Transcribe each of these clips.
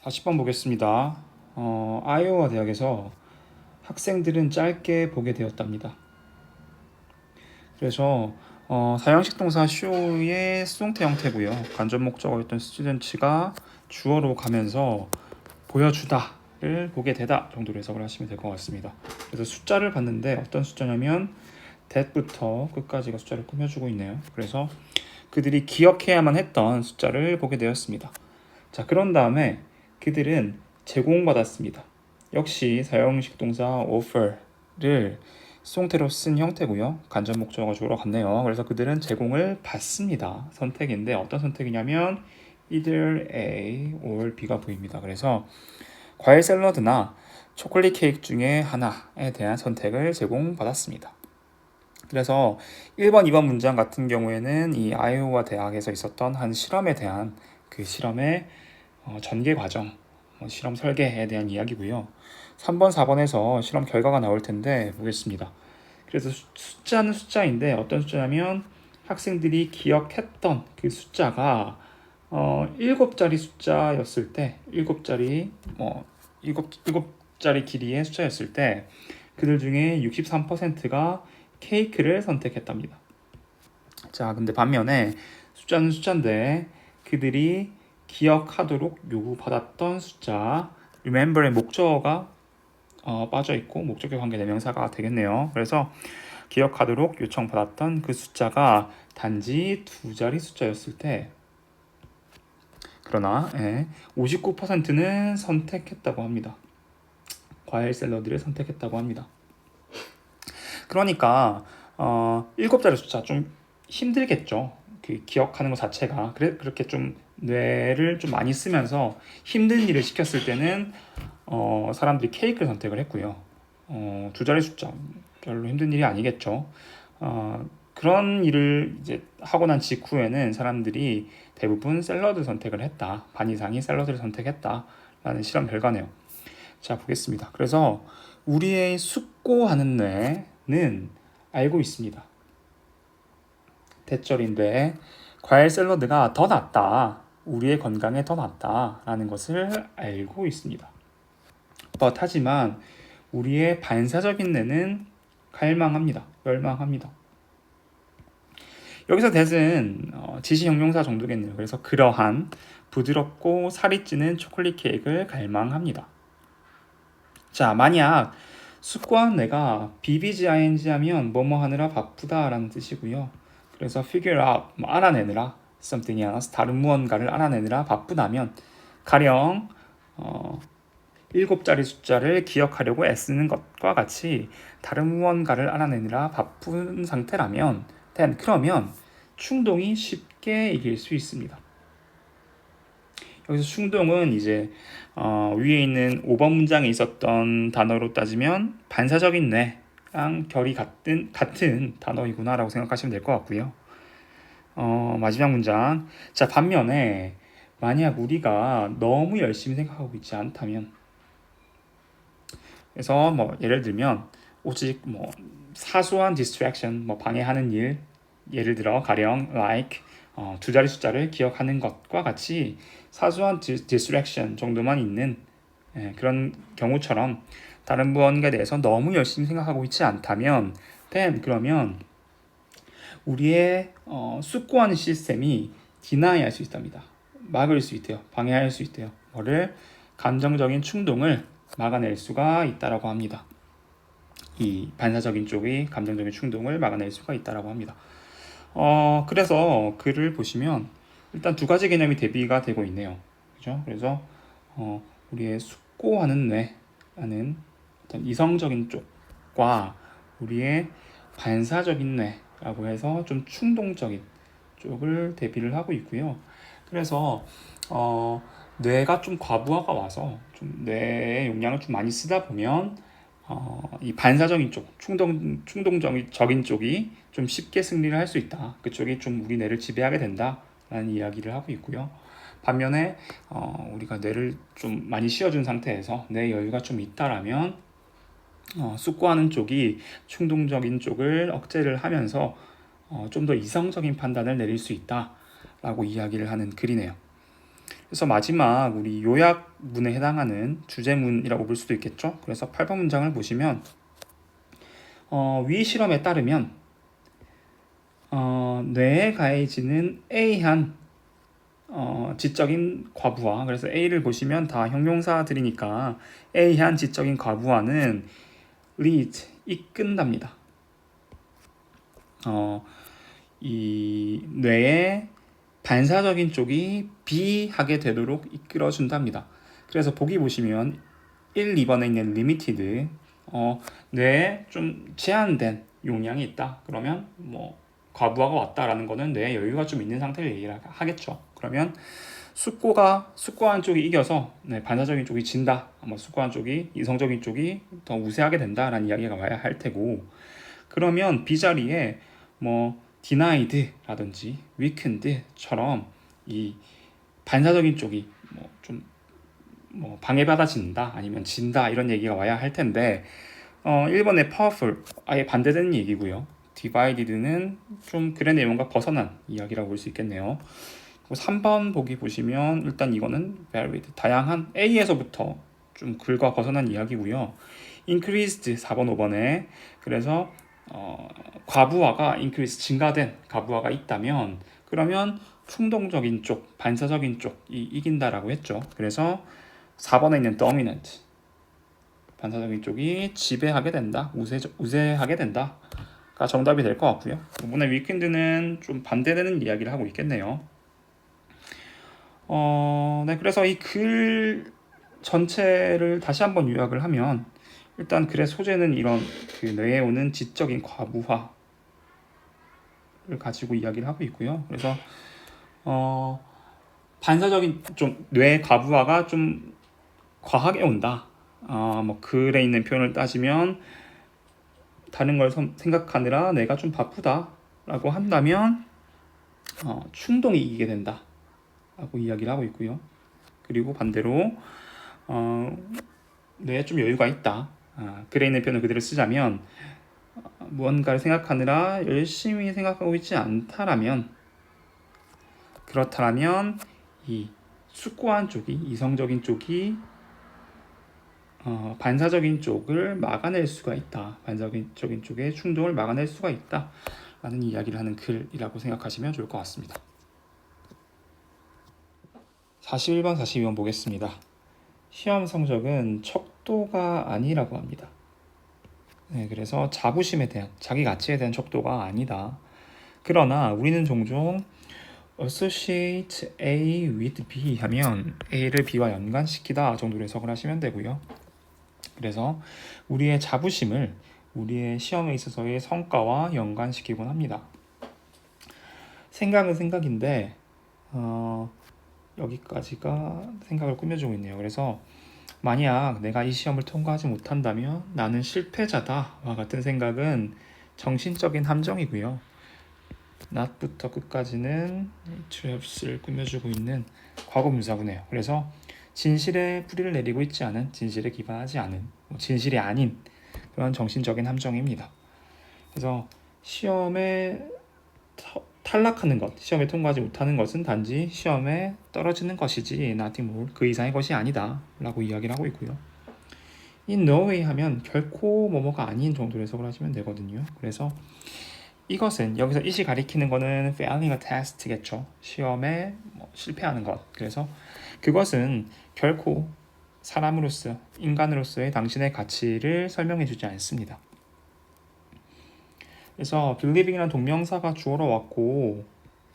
40번 보겠습니다. 아이오와 대학에서 학생들은 짧게 보게 되었답니다. 그래서 사형식 동사 show의 수동태 형태고요. 간접 목적어였던 student가 주어로 가면서 보여주다를 보게 되다 정도로 해석을 하시면 될 것 같습니다. 그래서 숫자를 봤는데 어떤 숫자냐면 that부터 끝까지가 숫자를 꾸며주고 있네요. 그래서 그들이 기억해야만 했던 숫자를 보게 되었습니다. 자, 그런 다음에 그들은 제공받았습니다. 역시 사용식 동사 offer를 수동태로 쓴 형태고요. 간접 목적어가 주로 같네요. 그래서 그들은 제공을 받습니다. 선택인데 어떤 선택이냐면 either A or B가 보입니다. 그래서 과일 샐러드나 초콜릿 케이크 중에 하나에 대한 선택을 제공받았습니다. 그래서 1번, 2번 문장 같은 경우에는 이 아이오와 대학에서 있었던 한 실험에 대한 그 실험의 전개 과정, 실험 설계에 대한 이야기고요. 3번, 4번에서 실험 결과가 나올 텐데 보겠습니다. 그래서 숫자는 숫자인데 어떤 숫자냐면 학생들이 기억했던 그 숫자가 7자리 숫자였을 때 7자리 길이의 숫자였을 때 그들 중에 63%가 케이크를 선택했답니다. 자, 근데 반면에 숫자는 숫자인데 그들이 기억하도록 요구받았던 숫자, remember의 목적어가 빠져있고 목적격 관계 대명사가 되겠네요. 그래서 기억하도록 요청받았던 그 숫자가 단지 2자리 숫자였을 때 그러나 59%는 선택했다고 합니다. 과일 샐러드를 선택했다고 합니다. 그러니까 7자리 숫자 좀 힘들겠죠. 그 기억하는 것 자체가 그렇게 좀 뇌를 좀 많이 쓰면서 힘든 일을 시켰을 때는 사람들이 케이크를 선택을 했고요. 2자리 숫자 별로 힘든 일이 아니겠죠. 그런 일을 이제 하고 난 직후에는 사람들이 대부분 샐러드 선택을 했다. 반 이상이 샐러드를 선택했다라는 실험 결과네요. 자, 보겠습니다. 그래서 우리의 숙고하는 뇌는 알고 있습니다. 대절인데 과일 샐러드가 더 낫다. 우리의 건강에 더 낫다라는 것을 알고 있습니다. 하지만 우리의 반사적인 뇌는 갈망합니다. 멸망합니다. 여기서 that은 지시 형용사 정도겠네요. 그래서 그러한 부드럽고 살이 찌는 초콜릿 케이크를 갈망합니다. 자, 만약 숙고한 뇌가 BBGING 하면 뭐뭐 하느라 바쁘다라는 뜻이고요. 그래서 figure out, 알아내느라 something else, 다른 무언가를 알아내느라 바쁘다면 가령 7자리 숫자를 기억하려고 애쓰는 것과 같이 다른 무언가를 알아내느라 바쁜 상태라면 그러면 충동이 쉽게 이길 수 있습니다. 여기서 충동은 이제 위에 있는 5번 문장에 있었던 단어로 따지면 반사적인 뇌랑 결이 같은 단어이구나라고 생각하시면 될 것 같고요. 마지막 문장. 자, 반면에 만약 우리가 너무 열심히 생각하고 있지 않다면, 그래서 뭐 예를 들면 오직 뭐 사소한 distraction, 뭐 방해하는 일, 예를 들어 가령 like 2자리 숫자를 기억하는 것과 같이 사소한 distraction 정도만 있는 그런 경우처럼 다른 무언가에 대해서 너무 열심히 생각하고 있지 않다면 그러면 우리의 숙고하는 시스템이 디나이할 수 있답니다. 막을 수 있대요. 방해할 수 있대요. 뭐를? 감정적인 충동을 막아낼 수가 있다라고 합니다. 이 반사적인 쪽이 감정적인 충동을 막아낼 수가 있다라고 합니다. 그래서 글을 보시면 일단 두 가지 개념이 대비가 되고 있네요. 그죠? 그래서 우리의 숙고하는 뇌라는 어떤 이성적인 쪽과 우리의 반사적인 뇌라고 해서 좀 충동적인 쪽을 대비를 하고 있고요. 그래서 뇌가 좀 과부하가 와서 좀 뇌의 용량을 좀 많이 쓰다 보면 이 반사적인 쪽, 충동적인 쪽이 좀 쉽게 승리를 할 수 있다. 그쪽이 좀 우리 뇌를 지배하게 된다라는 이야기를 하고 있고요. 반면에 우리가 뇌를 좀 많이 쉬어준 상태에서 뇌 여유가 좀 있다라면 숙고하는 쪽이 충동적인 쪽을 억제를 하면서 좀 더 이성적인 판단을 내릴 수 있다라고 이야기를 하는 글이네요. 그래서 마지막 우리 요약문에 해당하는 주제문이라고 볼 수도 있겠죠. 그래서 8번 문장을 보시면 위 실험에 따르면 뇌에 가해지는 A한 지적인 과부하, 그래서 A를 보시면 다 형용사들이니까 A한 지적인 과부하는 lead, 이끈답니다. 이 뇌의 반사적인 쪽이 비하게 되도록 이끌어준답니다. 그래서 보기 보시면 1, 2번에 있는 limited, 뇌에 좀 제한된 용량이 있다. 그러면 뭐 과부하가 왔다라는 거는 뇌에 여유가 좀 있는 상태를 얘기를 하겠죠. 그러면 숙고한 쪽이 이겨서 반사적인 쪽이 진다. 숙고한 쪽이, 이성적인 쪽이 더 우세하게 된다라는 이야기가 와야 할 테고, 그러면 B자리에 뭐 denied라든지 weakened처럼 이 반사적인 쪽이 뭐 방해받아진다 아니면 진다 이런 얘기가 와야 할 텐데 1번의 powerful 아예 반대되는 얘기고요. divided는 좀 글의 내용과 벗어난 이야기라고 볼 수 있겠네요. 3번 보기 보시면 일단 이거는 varied, 다양한 A에서부터 좀 글과 벗어난 이야기고요. increased 4번 5번에 그래서 과부하가 increase, 증가된 과부하가 있다면 그러면 충동적인 쪽, 반사적인 쪽이 이긴다라고 했죠. 그래서 4번에 있는 dominant, 반사적인 쪽이 지배하게 된다, 우세하게 된다가 정답이 될 것 같고요. 이번에 weakened는 좀 반대되는 이야기를 하고 있겠네요. 네, 그래서 이 글 전체를 다시 한번 요약을 하면 일단 글의 소재는 이런 그 뇌에 오는 지적인 과부하를 가지고 이야기를 하고 있고요. 그래서 반사적인 좀 뇌 과부하가 좀 과하게 온다. 뭐 글에 있는 표현을 따지면 다른 걸 생각하느라 내가 좀 바쁘다라고 한다면 충동이 이기게 된다라고 이야기를 하고 있고요. 그리고 반대로 뇌에 좀 여유가 있다. 글에 있는 표현을 그대로 쓰자면 무언가를 생각하느라 열심히 생각하고 있지 않다라면, 그렇다면 이 숙고한 쪽이, 이성적인 쪽이 반사적인 쪽을 막아낼 수가 있다. 반사적인 쪽의 충동을 막아낼 수가 있다 라는 이야기를 하는 글이라고 생각하시면 좋을 것 같습니다. 41번 42번 보겠습니다. 시험 성적은 척도가 아니라고 합니다. 네, 그래서 자부심에 대한, 자기 가치에 대한 척도가 아니다. 그러나 우리는 종종 associate A with B 하면 A를 B와 연관시키다 정도로 해석을 하시면 되고요. 그래서 우리의 자부심을 우리의 시험에 있어서의 성과와 연관시키곤 합니다. 생각은 생각인데 여기까지가 생각을 꾸며주고 있네요. 그래서 만약 내가 이 시험을 통과하지 못한다면 나는 실패자다와 같은 생각은 정신적인 함정이고요. not부터 끝까지는 트랩스를 꾸며주고 있는 과거분사구네요. 그래서 진실에 뿌리를 내리고 있지 않은, 진실에 기반하지 않은, 진실이 아닌 그런 정신적인 함정입니다. 그래서 시험에 탈락하는 것, 시험에 통과하지 못하는 것은 단지 시험에 떨어지는 것이지 nothing more, 그 이상의 것이 아니다 라고 이야기를 하고 있고요. in no way 하면 결코 뭐뭐가 아닌 정도로 해석을 하시면 되거든요. 그래서 이것은, 여기서 it이 가리키는 거는 failing a test겠죠. 시험에 실패하는 것. 그래서 그것은 결코 사람으로서, 인간으로서의 당신의 가치를 설명해 주지 않습니다. 그래서 believing이라는 동명사가 주어로 왔고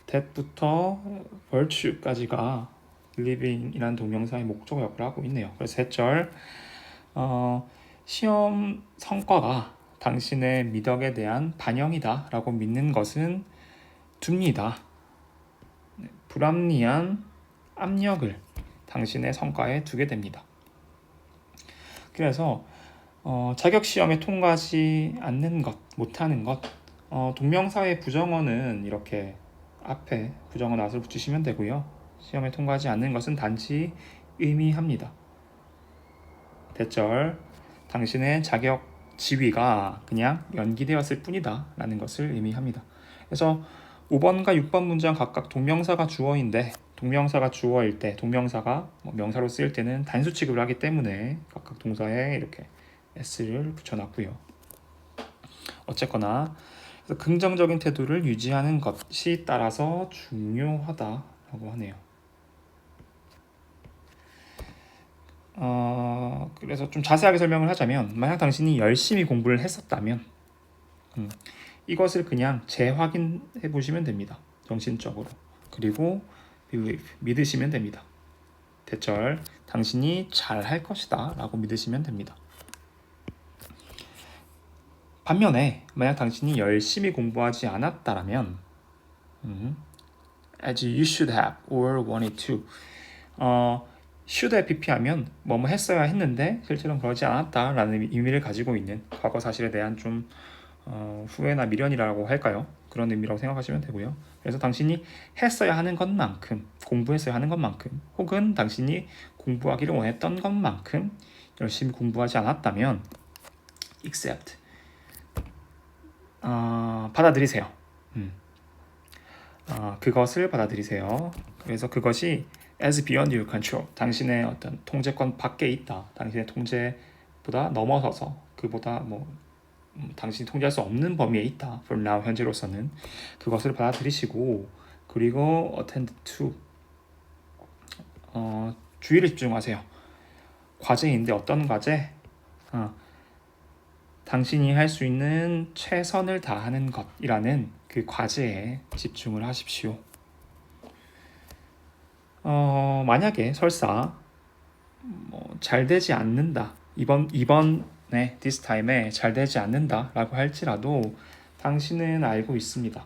that부터 virtue까지가 believing이라는 동명사의 목적어 역할을 하고 있네요. 그래서 세 절, 시험 성과가 당신의 미덕에 대한 반영이다 라고 믿는 것은 둡니다. 불합리한 압력을 당신의 성과에 두게 됩니다. 그래서 자격시험에 통과하지 않는 것, 못하는 것, 동명사의 부정어는 이렇게 앞에 부정어 낫을 붙이시면 되고요. 시험에 통과하지 않는 것은 단지 의미합니다. 대절, 당신의 자격 지위가 그냥 연기되었을 뿐이다 라는 것을 의미합니다. 그래서 5번과 6번 문장 각각 동명사가 주어인데 동명사가 주어일 때, 동명사가 뭐 명사로 쓰일 때는 단수 취급을 하기 때문에 각각 동사에 이렇게 s를 붙여놨고요. 어쨌거나 그래서 긍정적인 태도를 유지하는 것이 따라서 중요하다라고 하네요. 그래서 좀 자세하게 설명을 하자면 만약 당신이 열심히 공부를 했었다면 이것을 그냥 재확인해 보시면 됩니다. 정신적으로. 그리고 believe, 믿으시면 됩니다. 대절, 당신이 잘할 것이다 라고 믿으시면 됩니다. 반면에 만약 당신이 열심히 공부하지 않았다면 as you should have or wanted to should have pp하면 뭐뭐 했어야 했는데 실제로는 그러지 않았다라는 의미를 가지고 있는 과거 사실에 대한 좀 후회나 미련이라고 할까요? 그런 의미라고 생각하시면 되고요. 그래서 당신이 했어야 하는 것만큼, 공부했어야 하는 것만큼, 혹은 당신이 공부하기를 원했던 것만큼 열심히 공부하지 않았다면 accept, 받아들이세요. 그것을 받아들이세요. 그래서 그것이 as beyond your control, 당신의 어떤 통제권 밖에 있다. 당신의 통제보다 넘어서서 그보다 당신이 통제할 수 없는 범위에 있다. For now, 현재로서는 그것을 받아들이시고 그리고 attend to, 주의를 집중하세요. 과제인데 어떤 과제? 당신이 할 수 있는 최선을 다하는 것이라는 그 과제에 집중을 하십시오. 만약에 설사 잘 되지 않는다. 이번에 this time에 잘 되지 않는다라고 할지라도 당신은 알고 있습니다.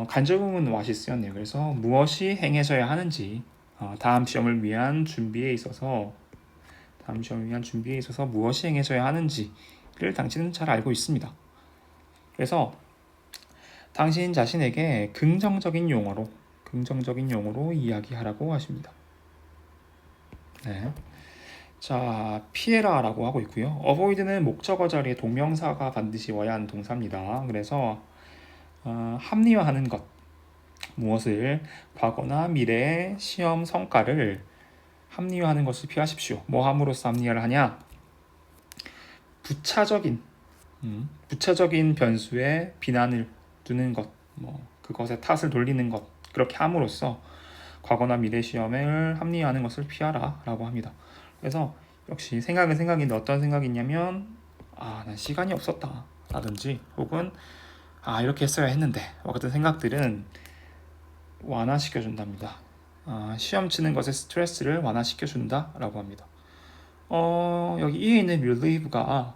간접음은 what이 쓰였네요. 그래서 무엇이 행해져야 하는지 다음 시험을 위한 준비에 있어서 무엇이 행해져야 하는지를 당신은 잘 알고 있습니다. 그래서 당신 자신에게 긍정적인 용어로 이야기하라고 하십니다. 네. 자, 피해라라고 하고 있고요. avoid는 목적어 자리에 동명사가 반드시 와야 하는 동사입니다. 그래서 합리화하는 것, 무엇을 과거나 미래의 시험 성과를 합리화하는 것을 피하십시오. 뭐 함으로써 합리화를 하냐? 부차적인 변수에 비난을 두는 것, 그것에 탓을 돌리는 것, 그렇게 함으로써 과거나 미래 시험을 합리화하는 것을 피하라라고 합니다. 그래서 역시 생각은 생각인데 어떤 생각이 있냐면 난 시간이 없었다 라든지 혹은 이렇게 했어야 했는데 같은 생각들은 완화시켜 준답니다. 시험 치는 것의 스트레스를 완화시켜 준다라고 합니다. 여기 이에 있는 relieve가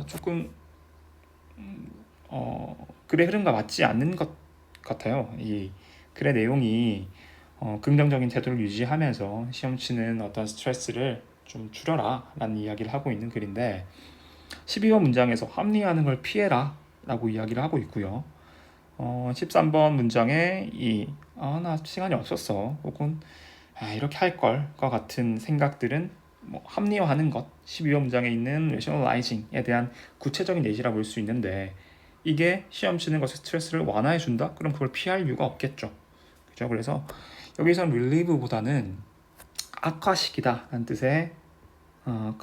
조금 글의 흐름과 맞지 않는 것 같아요. 이 글의 내용이 긍정적인 태도를 유지하면서 시험 치는 어떤 스트레스를 좀 줄여라 라는 이야기를 하고 있는 글인데 12번 문장에서 합리화하는 걸 피해라 라고 이야기를 하고 있고요. 13번 문장에 나 시간이 없었어 혹은 이렇게 할 걸과 같은 생각들은 합리화하는 것, 12번 문장에 있는 rationalizing에 대한 구체적인 예시라 볼 수 있는데 이게 시험 치는 것의 스트레스를 완화해 준다? 그럼 그걸 피할 이유가 없겠죠. 그죠? 그래서 여기서는 relieve보다는 악화시키다 라는 뜻의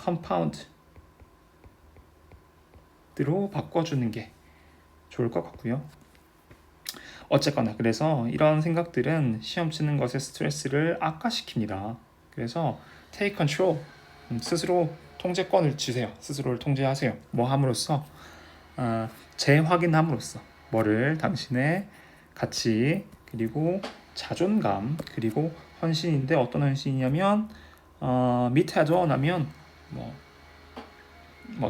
compound로 바꿔주는 게 좋을 것 같고요. 어쨌거나 그래서 이런 생각들은 시험 치는 것의 스트레스를 악화시킵니다. 그래서 take control, 스스로 통제권을 주세요. 스스로를 통제하세요. 뭐 함으로써? 재확인함으로써 뭐를? 당신의 가치 그리고 자존감 그리고 헌신인데 어떤 헌신이냐면 밑에도 나면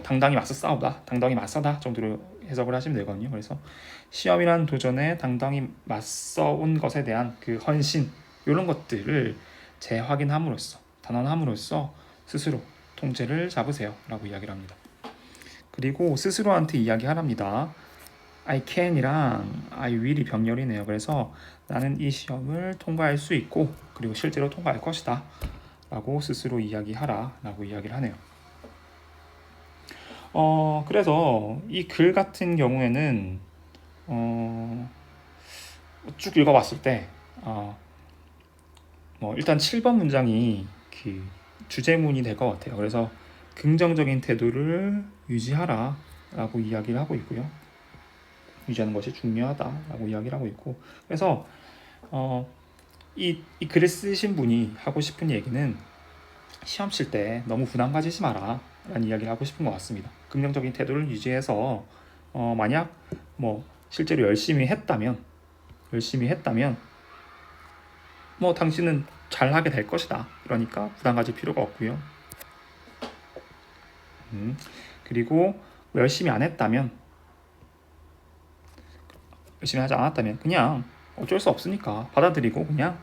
당당히 맞서 싸우다, 당당히 맞서다 정도로 해석을 하시면 되거든요. 그래서 시험이란 도전에 당당히 맞서온 것에 대한 그 헌신 이런 것들을 재확인함으로써 단언함으로써 스스로 통제를 잡으세요 라고 이야기를 합니다. 그리고 스스로한테 이야기하랍니다. I can이랑 I will이 병렬이네요. 그래서 나는 이 시험을 통과할 수 있고 그리고 실제로 통과할 것이다 라고 스스로 이야기하라 라고 이야기를 하네요. 그래서 이 글 같은 경우에는 쭉 읽어봤을 때 뭐 일단 7번 문장이 그 주제문이 될 것 같아요. 그래서 긍정적인 태도를 유지하라 라고 이야기를 하고 있고요. 유지하는 것이 중요하다라고 이야기를 하고 있고, 그래서 이 글을 쓰신 분이 하고 싶은 얘기는 시험 칠 때 너무 부담 가지지 마라 라는 이야기를 하고 싶은 것 같습니다. 긍정적인 태도를 유지해서 만약 뭐 실제로 열심히 했다면 뭐 당신은 잘하게 될 것이다. 그러니까 부담 가질 필요가 없고요. 그리고 열심히 안 했다면, 열심히 하지 않았다면 그냥 어쩔 수 없으니까 받아들이고 그냥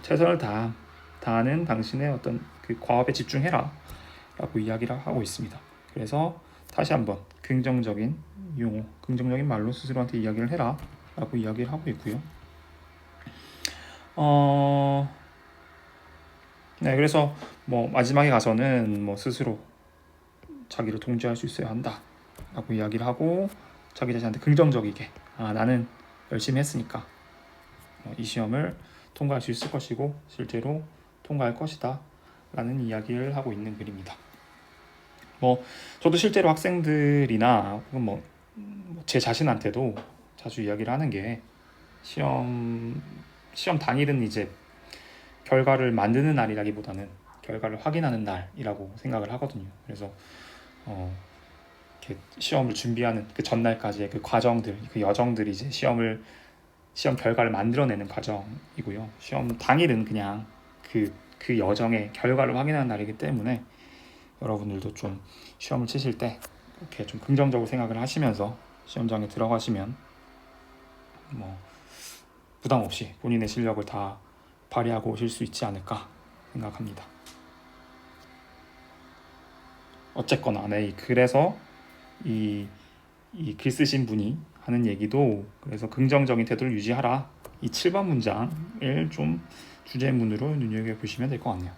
최선을 다하는 당신의 어떤 그 과업에 집중해라 라고 이야기를 하고 있습니다. 그래서 다시 한번 긍정적인 용어, 긍정적인 말로 스스로한테 이야기를 해라 라고 이야기를 하고 있고요. 네, 그래서 뭐 마지막에 가서는 뭐 스스로 자기를 통제할 수 있어야 한다 라고 이야기를 하고, 자기 자신한테 긍정적이게 나는 열심히 했으니까 이 시험을 통과할 수 있을 것이고 실제로 통과할 것이다 라는 이야기를 하고 있는 글입니다. 뭐 저도 실제로 학생들이나 혹은 뭐 제 자신한테도 자주 이야기를 하는 게, 시험 당일은 이제 결과를 만드는 날이라기보다는 결과를 확인하는 날이라고 생각을 하거든요. 그래서 이렇게 시험을 준비하는 그 전날까지의 그 과정들, 그 여정들이 이제 시험 결과를 만들어내는 과정이고요. 시험 당일은 그냥 그 여정의 결과를 확인하는 날이기 때문에 여러분들도 좀 시험을 치실 때 이렇게 좀 긍정적으로 생각을 하시면서 시험장에 들어가시면 뭐 부담 없이 본인의 실력을 다 발휘하고 오실 수 있지 않을까 생각합니다. 어쨌거나 그래서 이 글 쓰신 분이 하는 얘기도, 그래서 긍정적인 태도를 유지하라, 이 7번 문장을 좀 주제문으로 눈여겨보시면 될 것 같네요.